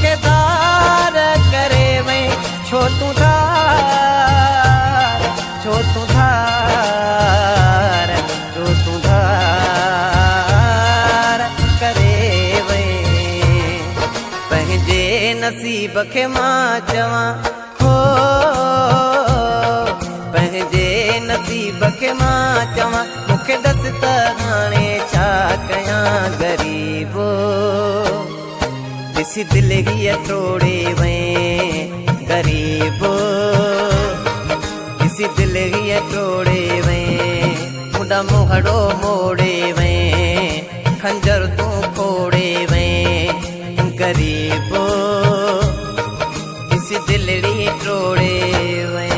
मुखे धार करे वे छो तू धार छो तू धार छो तू धार करे वे पंहिंजे नसीब खे मां चवां हो पंहिंजे नसीब खे मां चवां मुखे दस त हाणे छा कयां ग़रीबो ॾिसी दिलि हीअ टोड़े वे ग़रीबो ॾिसी दिलि हीअ टोड़े वे मुंडा मोहड़ो मोड़े वे खंजर तूं खोड़े वे ग़रीबो ॾिसी दिलि टोड़े वे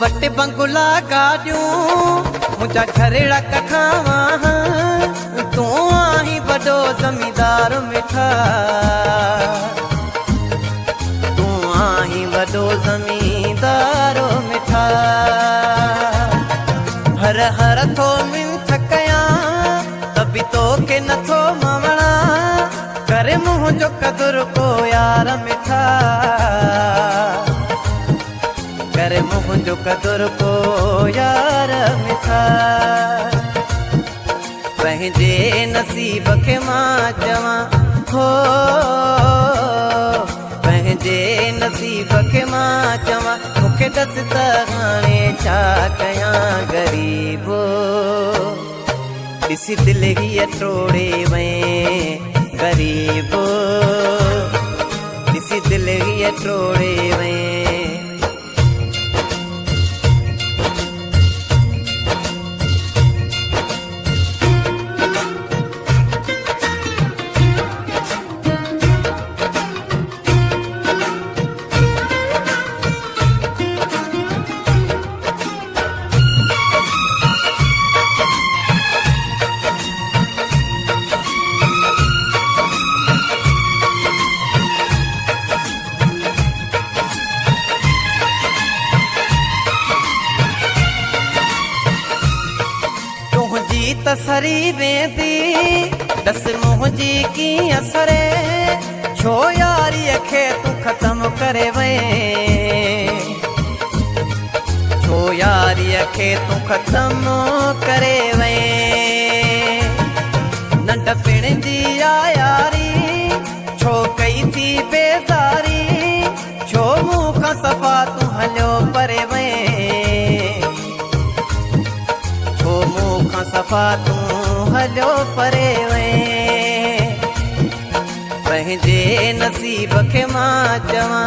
वट बंगुला गाड़ियूं मुझा घरेड़ा कखावां तू आही वॾो ज़मींदार मिठा तू आही वॾो ज़मींदार मिठा हर हर थो मिंथ कयां त बि तोखे नथो मवणा करे मुंहिंजो क़दुरु को यार मिठा करे मुंहिंजो क़दुरु को यार मिठा पंहिंजे नसीब खे मां चवां हो पंहिंजे नसीब खे मां चवां मुखे दस त हाणे छा कयां ग़रीबो ॾिसी दिलि हीअ टोड़े वे ग़रीबो ॾिसी दिलि हीअ टोड़े वे तसरी वेंदी दस मुंहिंजी कीअं सरे छो यारीअ खे तूं ख़तम करे वे छो यारीअ खे तूं ख़तम करे वे नंढपिण जी यारी छो कई थी बेज़ारी छो मूं खां सफ़ा तूं हलियो परे वे सफ़ा तूं हलियो परे वे पंहिंजे नसीब खे मां चवां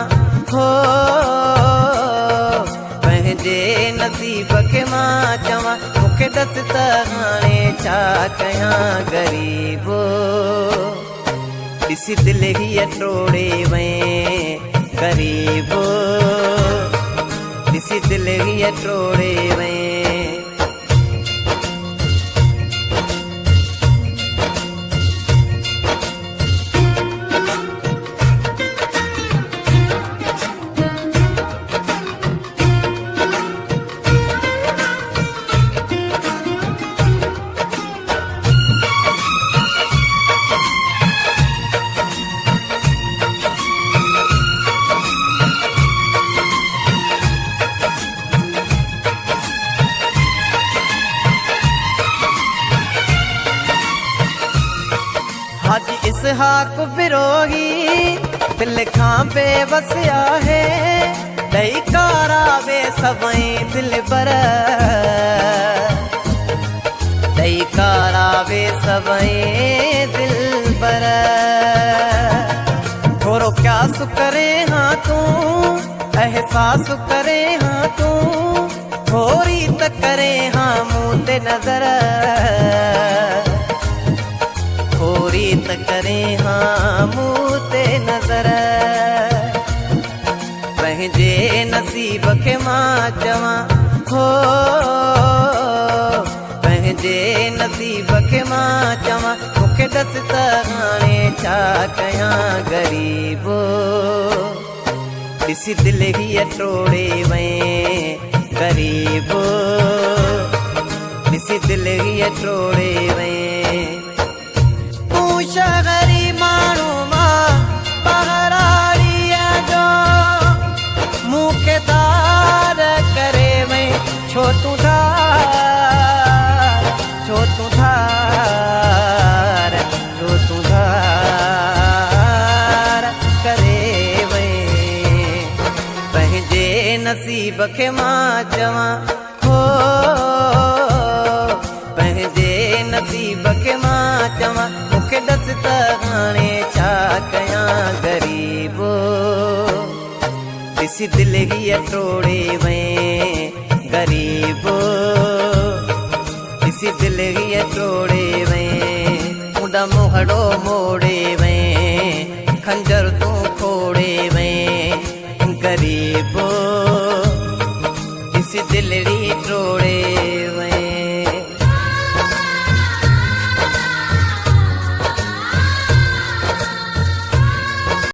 हो पंहिंजे नसीब खे मां चवां मुखे दस त हाणे छा कयां ग़रीबो ॾिसी दिलि हीअ टोड़े वे ग़रीबो ॾिसी दिलि हीअ टोड़े वे हाजी इसहाक बिरोही दिल खां बेबस आहे ॾेई कारावे सभई दिल बर ॾेई कारावे सभई दिल बर थोरो क्यास करे हाँ तूं एहसास करे हाँ तूं थोरी त करे हाँ मूं ते नज़र चवां हो पंहिंजे नसीब खे मां चवां मूंखे दस त हाणे छा कयां ग़रीबो ॾिसी दिलि हीअ टोड़े वए ग़रीबो ॾिसी दिलि हीअ टोड़े वए तूं शहरी माण्हू मां पहराड़ीअ जो मूंखे तार करे वए छो तूं धार छो तूं धार छो तूं धार करे वए पंहिंजे नसीब खे मां चवां हो पंहिंजे नसीब खे मां चवां मूंखे ॾस त हाणे छा कयां ग़रीबो ॾिसी दिलि हीअ टोड़े वए ग़रीबो ॾिसी दिलि हीअ टोड़े वए मुंडा मोहड़ो मोड़े वए खंजर तूं खोड़े वए ग़रीबो ॾिसी दिलि टोड़े वए